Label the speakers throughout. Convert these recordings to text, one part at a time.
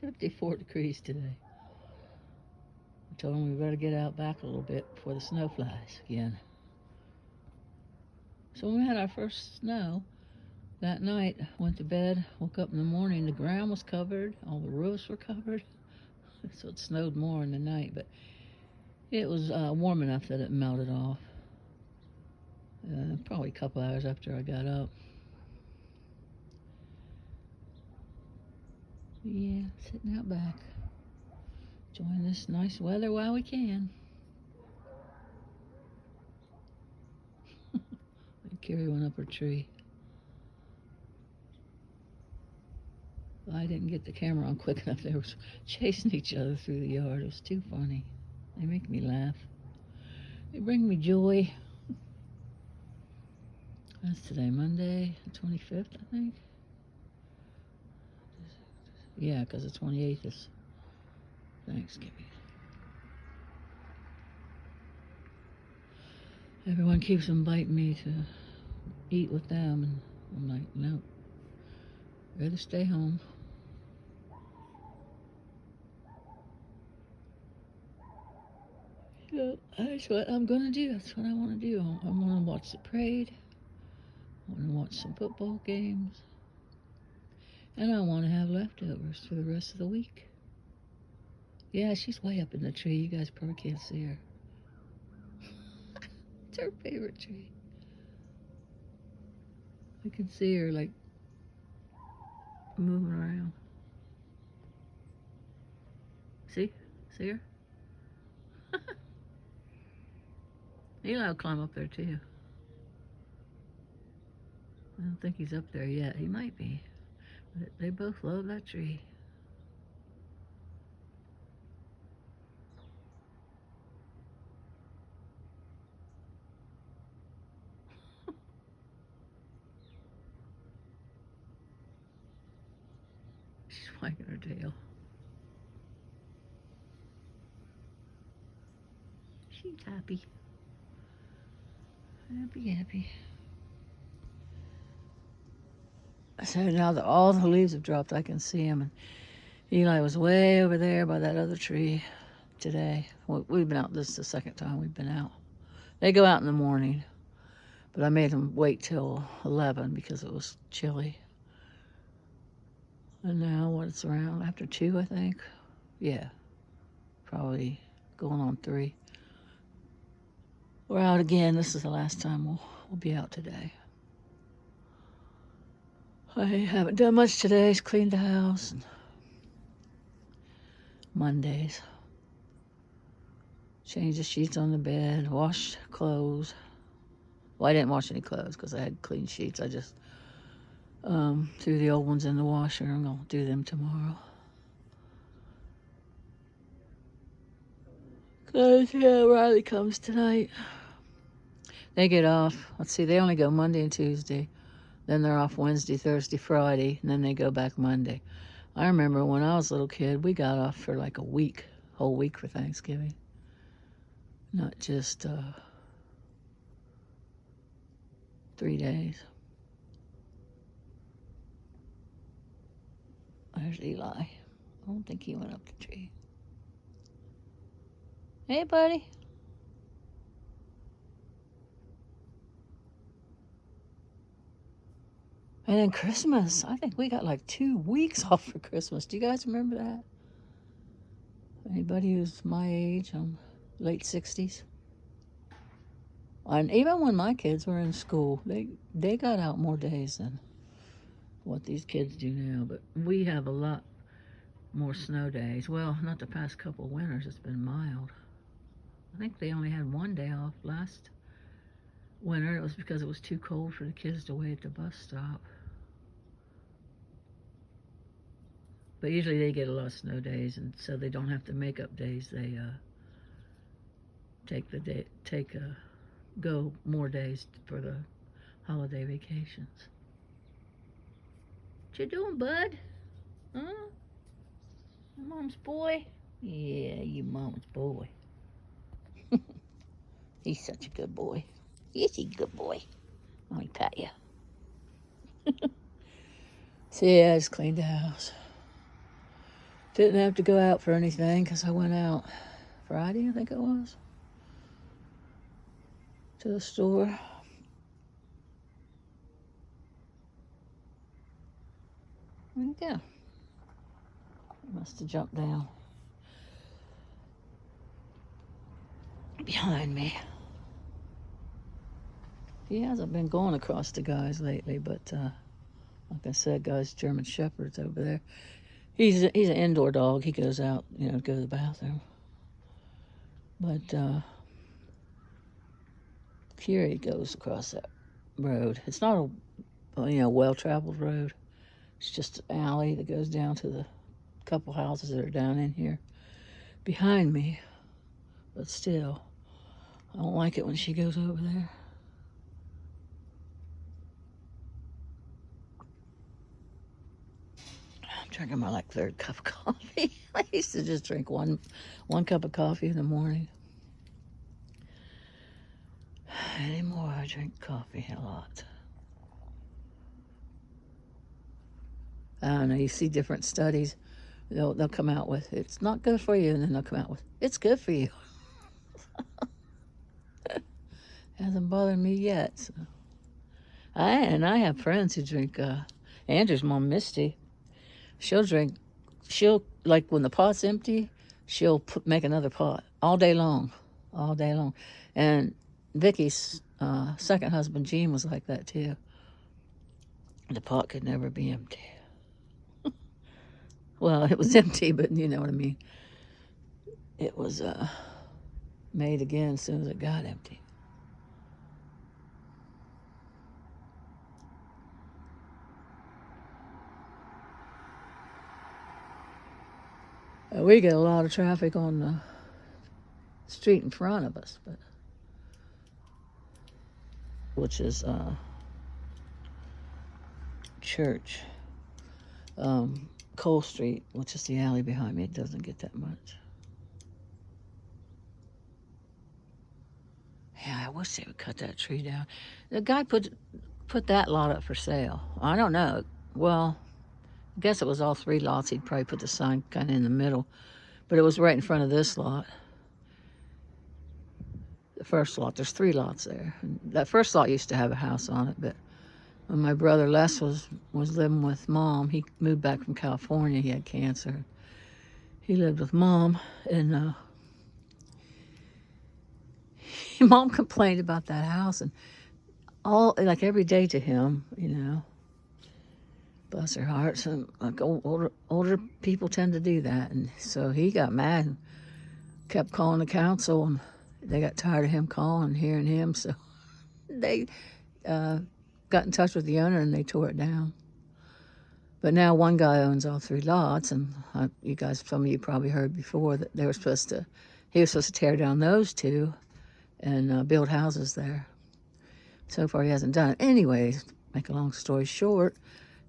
Speaker 1: 54 degrees today. I told him we better get out back a little bit before the snow flies again. So when we had our first snow that night, went to bed, woke up in the morning, the ground was covered, all the roofs were covered. So it snowed more in the night, but it was warm enough that it melted off. Probably a couple hours after I got up. Yeah, sitting out back, enjoying this nice weather while we can. Carrie went up her tree. I didn't get the camera on quick enough. They were chasing each other through the yard. It was too funny. They make me laugh. They bring me joy. That's today, Monday, the 25th, I think. Yeah, because the 28th is Thanksgiving. Everyone keeps inviting me to eat with them, and I'm like, no, rather stay home. So that's what I'm going to do. That's what I want to do. I want to watch the parade. I want to watch some football games. And I want to have leftovers for the rest of the week. Yeah, she's way up in the tree. You guys probably can't see her. It's her favorite tree. I can see her like moving around. See? See her? Eli will climb up there too. I don't think he's up there yet. He might be. But they both love that tree. She's wagging her tail. She's happy. Happy. So now that all the leaves have dropped, I can see him. And Eli was way over there by that other tree today. We've been out. This is the second time we've been out. They go out in the morning, but I made them wait till 11 because it was chilly. And now what, it's around after 2, I think. Yeah, probably going on 3. We're out again. This is the last time we'll be out today. I haven't done much today. Just cleaned the house. And Mondays. Changed the sheets on the bed. Washed clothes. Well, I didn't wash any clothes because I had clean sheets. I just threw the old ones in the washer. I'm going to do them tomorrow. Because, yeah, Riley comes tonight. They get off. Let's see, they only go Monday and Tuesday. Then they're off Wednesday, Thursday, Friday, and then they go back Monday. I remember when I was a little kid, we got off for like a week, whole week for Thanksgiving. Not just 3 days. There's Eli. I don't think he went up the tree. Hey, buddy. And then Christmas, I think we got like 2 weeks off for Christmas. Do you guys remember that? Anybody who's my age, late 60s? And even when my kids were in school, they got out more days than what these kids do now. But we have a lot more snow days. Well, not the past couple winters. It's been mild. I think they only had 1 day off last winter. It was because it was too cold for the kids to wait at the bus stop. But usually they get a lot of snow days, and so they don't have to make up days. They go more days for the holiday vacations. What you doing, bud? Huh? Mom's boy? Yeah, you mom's boy. He's such a good boy. Yes, he's a good boy. Let me pat you. So yeah, I just cleaned the house. Didn't have to go out for anything because I went out Friday, I think it was, to the store. And yeah, must have jumped down behind me. He hasn't been going across the guys lately, but like I said, guys, German Shepherds over there. He's an indoor dog. He goes out, to go to the bathroom. But Curie goes across that road. It's not a well-traveled road. It's just an alley that goes down to the couple houses that are down in here behind me. But still, I don't like it when she goes over there. I'm drinking my third cup of coffee. I used to just drink one cup of coffee in the morning. Anymore, I drink coffee a lot. I don't know, you see different studies. They'll come out with, it's not good for you, and then they'll come out with, it's good for you. Hasn't bothered me yet. So. I have friends who drink, Andrew's mom, Misty, she'll like when the pot's empty, she'll make another pot all day long. And Vicky's second husband, Gene, was like that too. The pot could never be empty. Well, it was empty, but you know what I mean. It was made again as soon as it got empty. We get a lot of traffic on the street in front of us, which is Church. Cole Street, which is the alley behind me, it doesn't get that much. Yeah, I wish they would cut that tree down. The guy put that lot up for sale. I don't know. Well, I guess it was all 3 lots. He'd probably put the sign kind of in the middle, but it was right in front of this lot. The first lot, there's 3 lots there. That first lot used to have a house on it, but when my brother Les was living with Mom, he moved back from California. He had cancer. He lived with Mom, and Mom complained about that house, and every day to him, bless her heart. So older people tend to do that, and so he got mad and kept calling the council, and they got tired of him calling and hearing him, so they got in touch with the owner and they tore it down. But now one guy owns all 3 lots, and some of you probably heard before that he was supposed to tear down those 2 and build houses there. So far he hasn't done it. Anyways, make a long story short,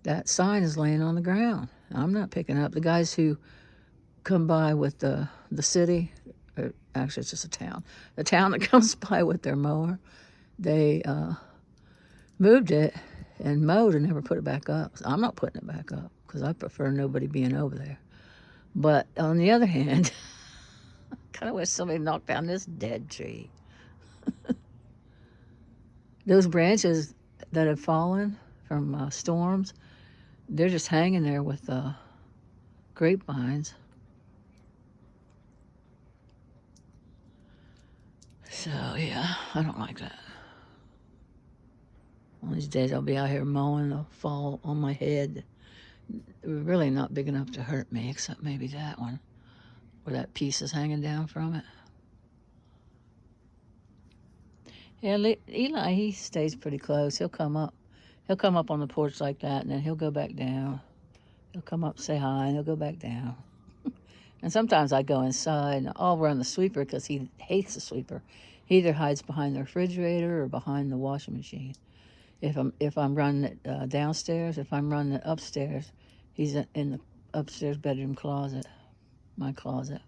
Speaker 1: that sign is laying on the ground. I'm not picking up. The guys who come by with the city, or actually it's just a town, the town that comes by with their mower, they moved it and mowed and never put it back up. I'm not putting it back up because I prefer nobody being over there. But on the other hand, I kind of wish somebody knocked down this dead tree. Those branches that have fallen from storms, they're just hanging there with grapevines. So yeah, I don't like that. One of these days I'll be out here mowing, they'll fall on my head. They're really not big enough to hurt me, except maybe that one, where that piece is hanging down from it. Yeah, Eli, he stays pretty close. He'll come up on the porch like that, and then he'll go back down. He'll come up, say hi, and he'll go back down. And sometimes I go inside, and I'll run the sweeper because he hates the sweeper. He either hides behind the refrigerator or behind the washing machine. If I'm running it downstairs, if I'm running it upstairs, he's in the upstairs bedroom closet, my closet.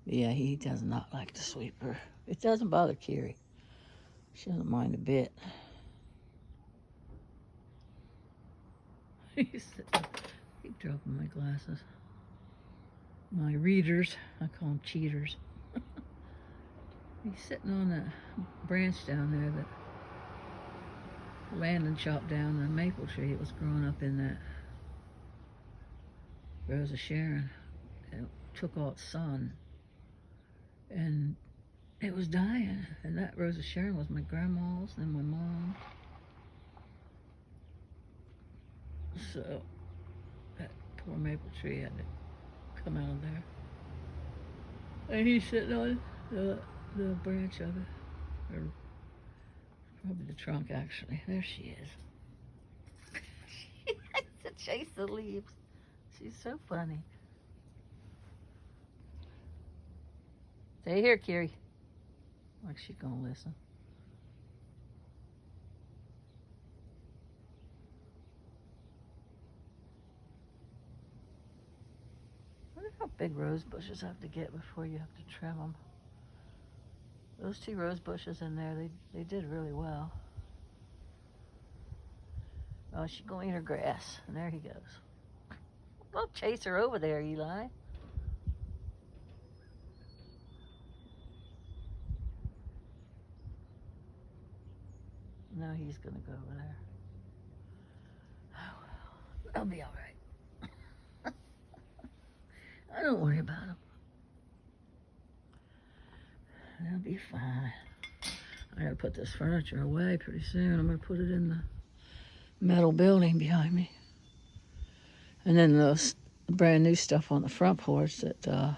Speaker 1: Yeah, he does not like the sweeper. It doesn't bother Kiri. She doesn't mind a bit. keep dropping my glasses. My readers. I call them cheaters. He's sitting on that branch down there that Landon chopped down the maple tree. It was growing up in that Rose of Sharon. It took all its sun. And it was dying. And that Rose of Sharon was my grandma's and my mom's. So that poor maple tree had to come out of there. And he's sitting on the branch of it. Or probably the trunk, actually. There she is. She likes to chase the leaves. She's so funny. Stay here, Kiri. Like she's gonna listen. I wonder how big rose bushes have to get before you have to trim them. Those 2 rose bushes in there, they did really well. Oh, she's gonna eat her grass. And there he goes. Don't chase her over there, Eli. No, he's gonna go over there. Oh, well, I'll be all right. I don't worry about him. They'll be fine. I gotta put this furniture away pretty soon. I'm gonna put it in the metal building behind me. And then the brand new stuff on the front porch that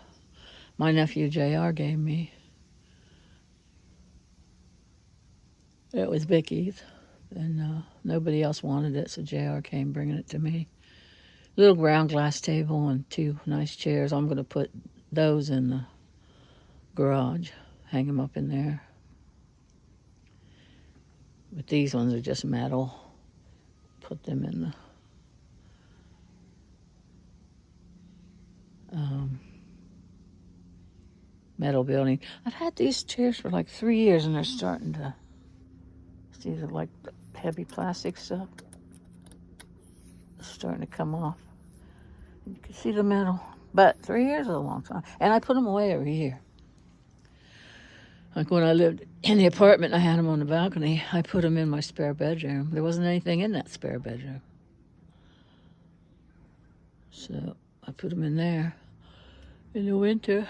Speaker 1: my nephew JR gave me. It was Vicky's, and nobody else wanted it, so JR came bringing it to me. Little ground glass table and 2 nice chairs. I'm gonna put those in the garage, hang them up in there. But these ones are just metal. Put them in the metal building. I've had these chairs for like 3 years, and they're starting to, see the like heavy plastic stuff. It's starting to come off. You can see the metal. But 3 years is a long time. And I put them away every year. Like when I lived in the apartment, I had them on the balcony. I put them in my spare bedroom. There wasn't anything in that spare bedroom. So I put them in there in the winter.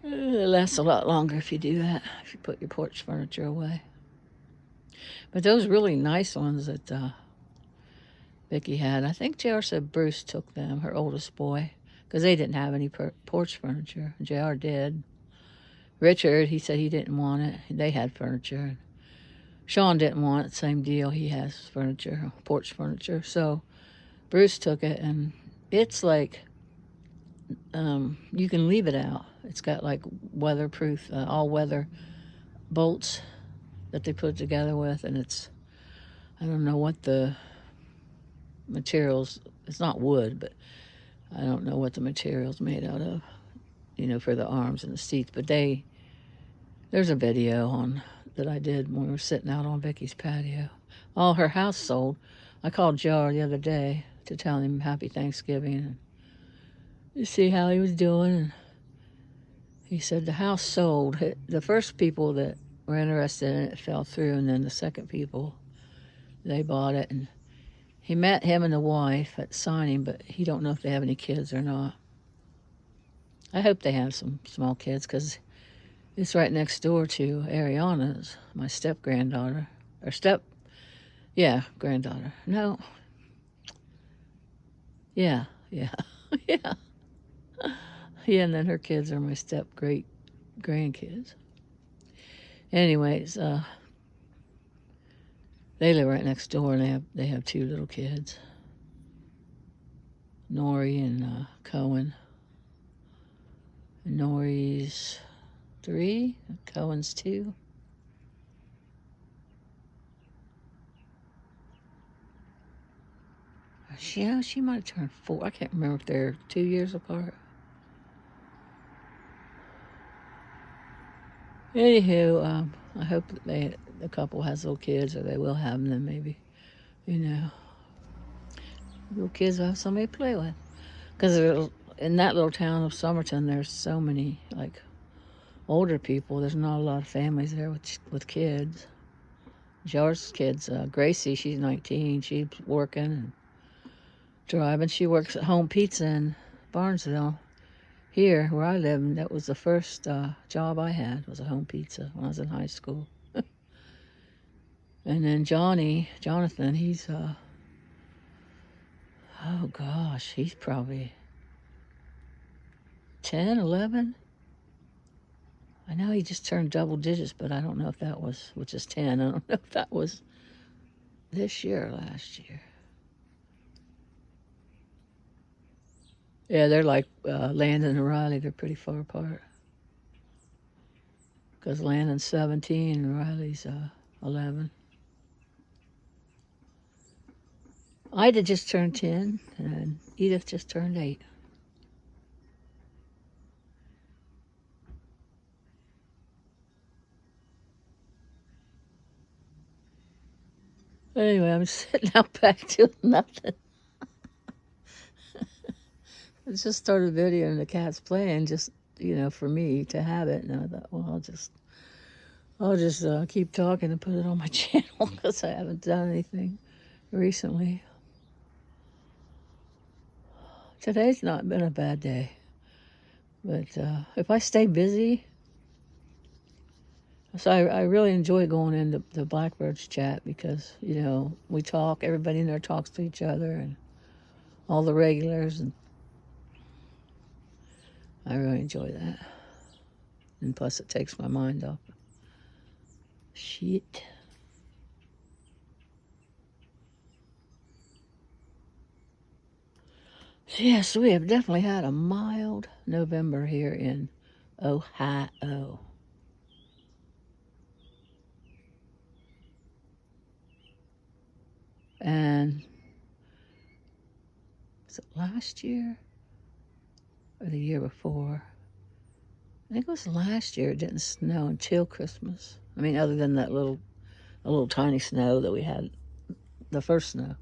Speaker 1: It lasts a lot longer if you do that, if you put your porch furniture away. But those really nice ones that Vicky had, I think JR said Bruce took them, her oldest boy, because they didn't have any porch furniture. JR did. Richard, he said he didn't want it. They had furniture. Sean didn't want it, same deal. He has furniture, porch furniture. So Bruce took it, and it's like, you can leave it out. It's got like weatherproof, all-weather bolts that they put together with, and it's, I don't know what the materials, it's not wood, but I don't know what the material's made out of, for the arms and the seats. But there's a video on that I did when we were sitting out on Vicky's patio. All her house sold. I called Jar the other day to tell him Happy Thanksgiving and to see how he was doing. And he said the house sold. The first people that were interested in it fell through, and then the second people, they bought it. And he met him and the wife at signing, but he don't know if they have any kids or not. I hope they have some small kids, because it's right next door to Ariana's, my step-granddaughter. Or granddaughter. No. Yeah. Yeah, and then her kids are my step-great-grandkids. Anyways, they live right next door, and they have 2 little kids. Nori and Cohen. Nori's 3, Cohen's 2. She might have turned 4. I can't remember if they're 2 years apart. Anywho, I hope that the couple has little kids, or they will have them, maybe, Little kids will have somebody to play with. Because in that little town of Somerton, there's so many, like, older people. There's not a lot of families there with kids. George's kids, Gracie, she's 19. She's working and driving. She works at Home Pizza in Barnesville. Here, where I live, and that was the first job I had, was a Home Pizza when I was in high school. And then Jonathan, he's, oh gosh, he's probably 10, 11. I know he just turned double digits, but I don't know if that was, which is 10. I don't know if that was this year or last year. Yeah, they're like Landon and Riley. They're pretty far apart. Because Landon's 17 and Riley's 11. Ida just turned 10 and Edith just turned 8. Anyway, I'm sitting out back doing nothing. I just started a video and the cat's playing, just, for me to have it. And I thought, well, I'll just keep talking and put it on my channel because I haven't done anything recently. Today's not been a bad day, but if I stay busy, so I really enjoy going into the Blackbirds chat because, we talk, everybody in there talks to each other and all the regulars, and I really enjoy that. And plus it takes my mind off shit. So yes, we have definitely had a mild November here in Ohio. And was it last year or the year before? I think it was last year. It didn't snow until Christmas. I mean, other than that little tiny snow that we had, the first snow.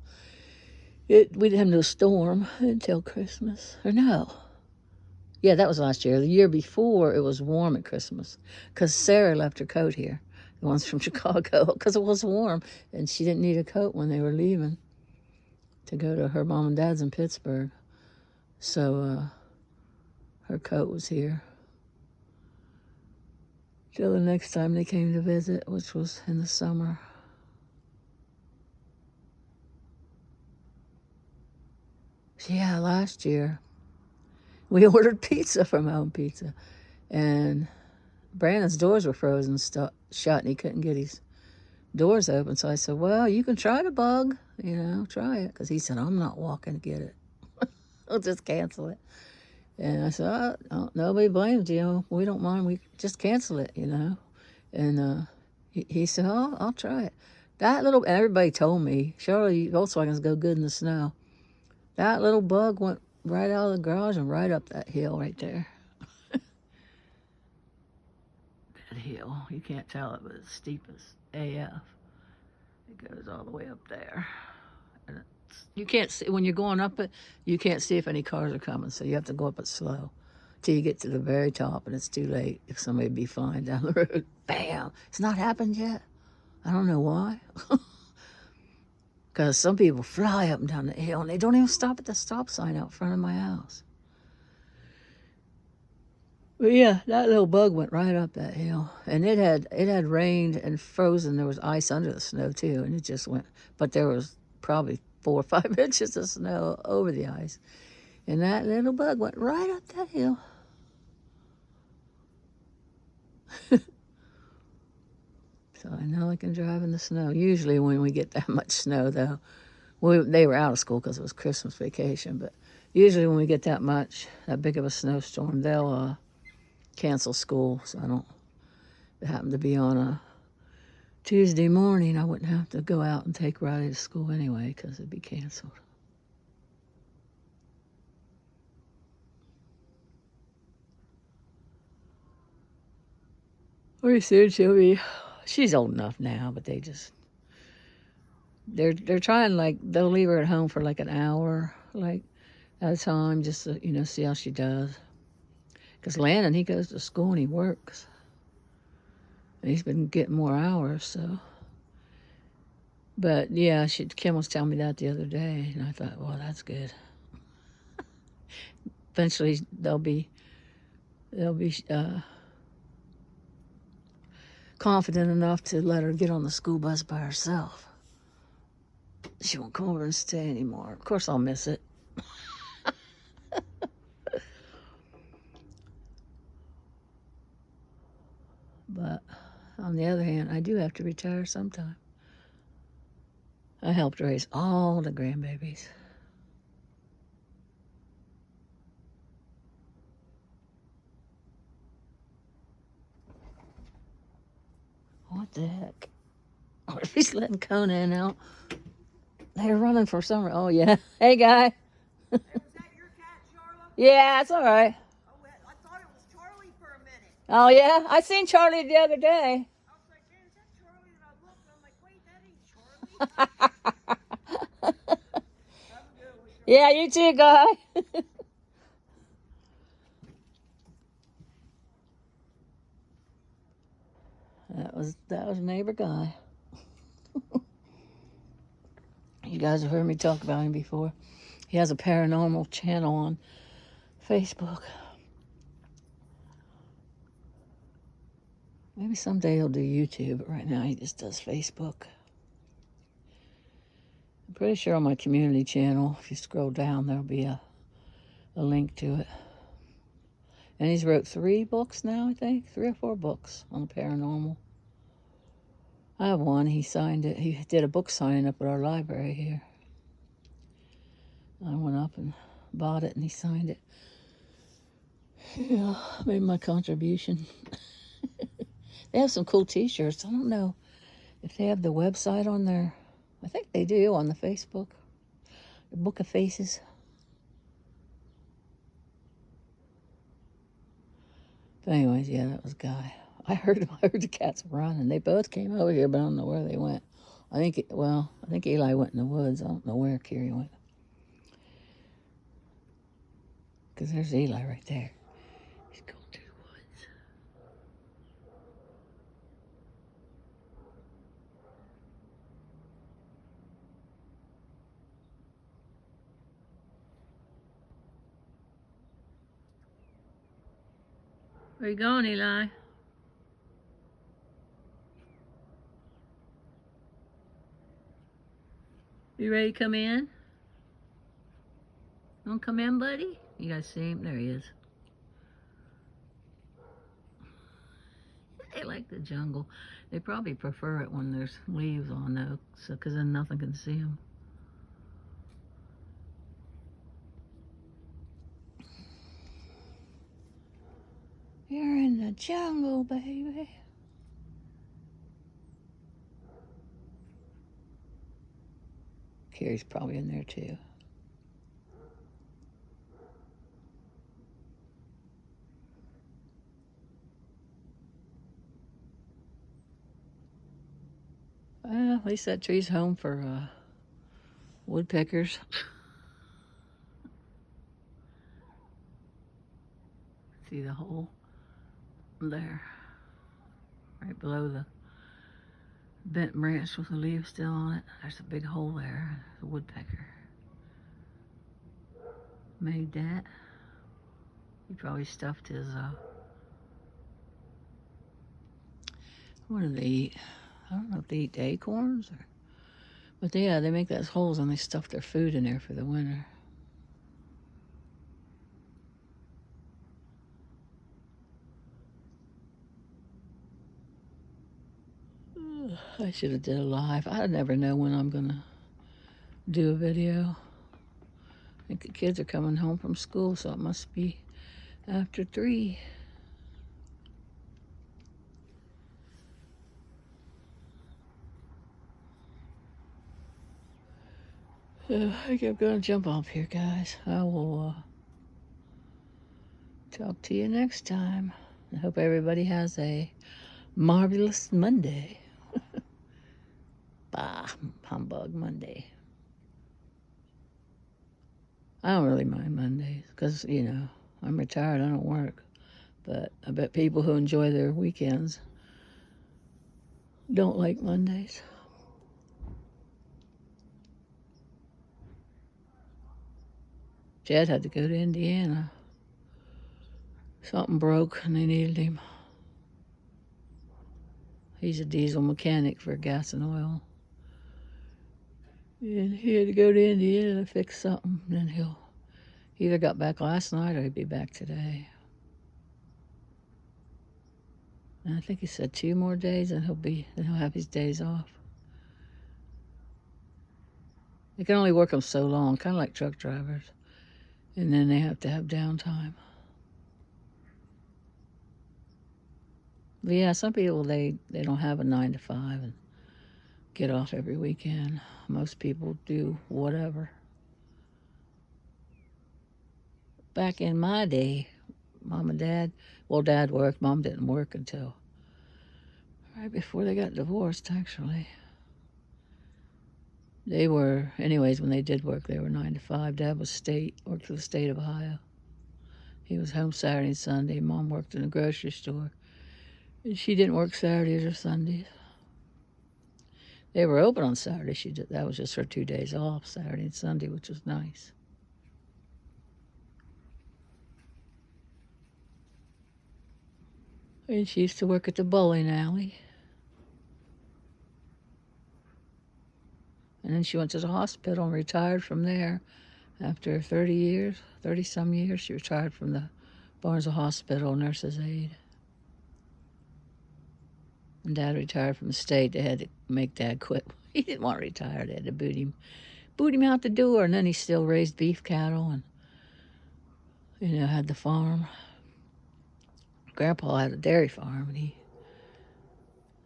Speaker 1: We didn't have no storm until Christmas. Or no. Yeah, that was last year. The year before, it was warm at Christmas because Sarah left her coat here. The ones from Chicago, because it was warm, and she didn't need a coat when they were leaving to go to her mom and dad's in Pittsburgh. So her coat was here till the next time they came to visit, which was in the summer. Yeah, last year we ordered pizza from Home Pizza, and Brandon's doors were frozen shut, and he couldn't get his doors open. So I said, well, you can try the bug, try it. Because he said, I'm not walking to get it. I'll just cancel it. And I said, nobody blames you. We don't mind. We just cancel it, And he said, I'll try it. And everybody told me, surely Volkswagens go good in the snow. That little bug went right out of the garage and right up that hill right there. That hill, you can't tell it, but it's steep as AF. It goes all the way up there. And you can't see, when you're going up it, you can't see if any cars are coming, so you have to go up it slow till you get to the very top, and it's too late if somebody would be flying down the road. Bam! It's not happened yet. I don't know why. Because some people fly up and down the hill, and they don't even stop at the stop sign out front of my house. But yeah, that little bug went right up that hill, and it had rained and frozen. There was ice under the snow too, and it just went. But there was probably 4 or 5 inches of snow over the ice, and that little bug went right up that hill. So I know I can drive in the snow. Usually when we get that much snow, though, they were out of school because it was Christmas vacation. But usually when we get that big of a snowstorm, they'll cancel school. So if it happened to be on a Tuesday morning, I wouldn't have to go out and take Riley to school anyway because it'd be canceled. Pretty soon she's old enough now, but they just they're trying, like, they'll leave her at home for like an hour, like, at a time, just to, see how she does. Because Landon, he goes to school and he works. And he's been getting more hours, so. But yeah, Kim was telling me that the other day, and I thought, well, that's good. Eventually, they'll be confident enough to let her get on the school bus by herself. She won't come over and stay anymore. Of course, I'll miss it. But on the other hand, I do have to retire sometime. I helped raise all the grandbabies. What the heck? He's letting Conan out. They're running for summer. Oh, yeah. Hey, guy.
Speaker 2: Hey, was that your cat, Charlotte?
Speaker 1: Yeah, it's all right.
Speaker 2: Oh, I thought it was Charlie for a minute.
Speaker 1: Oh, yeah? I seen Charlie the other day.
Speaker 2: I was like, man, is that Charlie? And I looked, and I'm like, wait, that ain't Charlie. Have a good one, Charlie.
Speaker 1: Yeah, you too, guy. That was neighbor Guy. You guys have heard me talk about him before. He has a paranormal channel on Facebook. Maybe someday he'll do YouTube, but right now he just does Facebook. I'm pretty sure on my community channel, if you scroll down, there'll be a link to it. And he's wrote 3 books now, I think. 3 or 4 books on the paranormal. I have one. He signed it. He did a book signing up at our library here. I went up and bought it, and he signed it. Yeah, made my contribution. They have some cool t-shirts. I don't know if they have the website on there. I think they do on the Facebook. The Book of Faces. But anyways, yeah, that was Guy. I heard the cats running. They both came over here, but I don't know where they went. I think Eli went in the woods. I don't know where Kiri went. Because there's Eli right there. He's going to the woods. Where you going, Eli? You ready to come in? You want to come in, buddy? You guys see him? There he is. They like the jungle. They probably prefer it when there's leaves on, though, because then nothing can see them. You're in the jungle, baby. Kiri's probably in there, too. Well, at least that tree's home for woodpeckers. See the hole there, right below the bent branch with the leaves still on it. There's a big hole there. The woodpecker made that. He probably stuffed his what do they eat? I don't know if they eat the acorns or, but yeah, they make those holes and they stuff their food in there for the winter. I should have did a live. I never know when I'm gonna do a video. I think the kids are coming home from school, so it must be after 3. I think I'm gonna jump off here, guys. I will talk to you next time. I hope everybody has a marvelous Monday. Bah, humbug Monday. I don't really mind Mondays because, you know, I'm retired, I don't work. But I bet people who enjoy their weekends don't like Mondays. Jed had to go to Indiana. Something broke and they needed him. He's a diesel mechanic for gas and oil. And he had to go to Indiana to fix something. And he'll either got back last night or he'll be back today. And I think he said 2 more days and he'll have his days off. They can only work them so long, kind of like truck drivers. And then they have to have downtime. But yeah, some people, they don't have a 9 to 5 and get off every weekend. Most people do whatever. Back in my day, Mom and Dad, well, Dad worked. Mom didn't work until right before they got divorced, actually. They were, anyways, when they did work, they were 9 to 5. Dad was worked for the state of Ohio. He was home Saturday and Sunday. Mom worked in a grocery store. And she didn't work Saturdays or Sundays. They were open on Saturday. That was just her 2 days off, Saturday and Sunday, which was nice. And she used to work at the bowling alley. And then she went to the hospital and retired from there. After 30-some years, she retired from the Barnesville Hospital nurse's aide. And Dad retired from the state. They had to make Dad quit. He didn't want to retire. They had to boot him out the door. And then he still raised beef cattle and, you know, had the farm. Grandpa had a dairy farm and he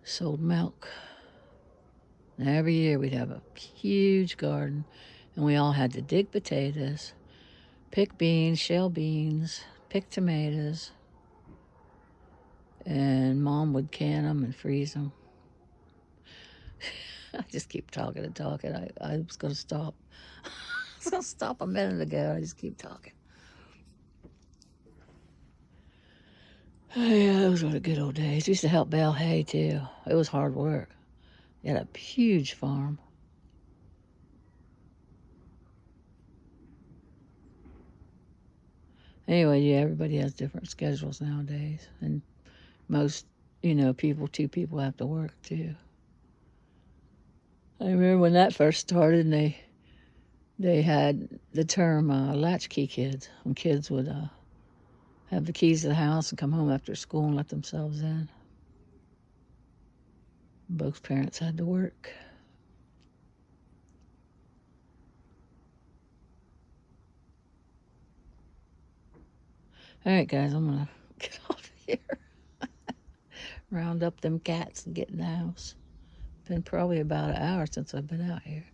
Speaker 1: sold milk. And every year we'd have a huge garden and we all had to dig potatoes, pick beans, shell beans, pick tomatoes, and Mom would can them and freeze them. I just keep talking and talking. I was going to stop. I was going to stop a minute ago. I just keep talking. Oh, yeah, those were the good old days. We used to help bale hay, too. It was hard work. They had a huge farm. Anyway, yeah, everybody has different schedules nowadays. And most, you know, two people have to work, too. I remember when that first started and they had the term latchkey kids. When kids would have the keys to the house and come home after school and let themselves in. Both parents had to work. All right, guys, I'm going to get off here. Round up them cats and get in the house. Been probably about an hour since I've been out here.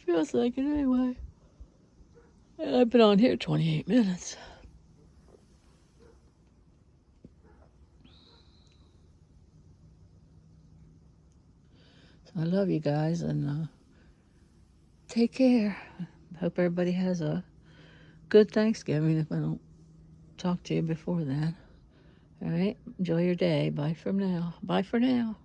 Speaker 1: Feels like it anyway. And I've been on here 28 minutes. So I love you guys and take care. Hope everybody has a good Thanksgiving if I don't talk to you before then. All right, enjoy your day. Bye for now. Bye for now.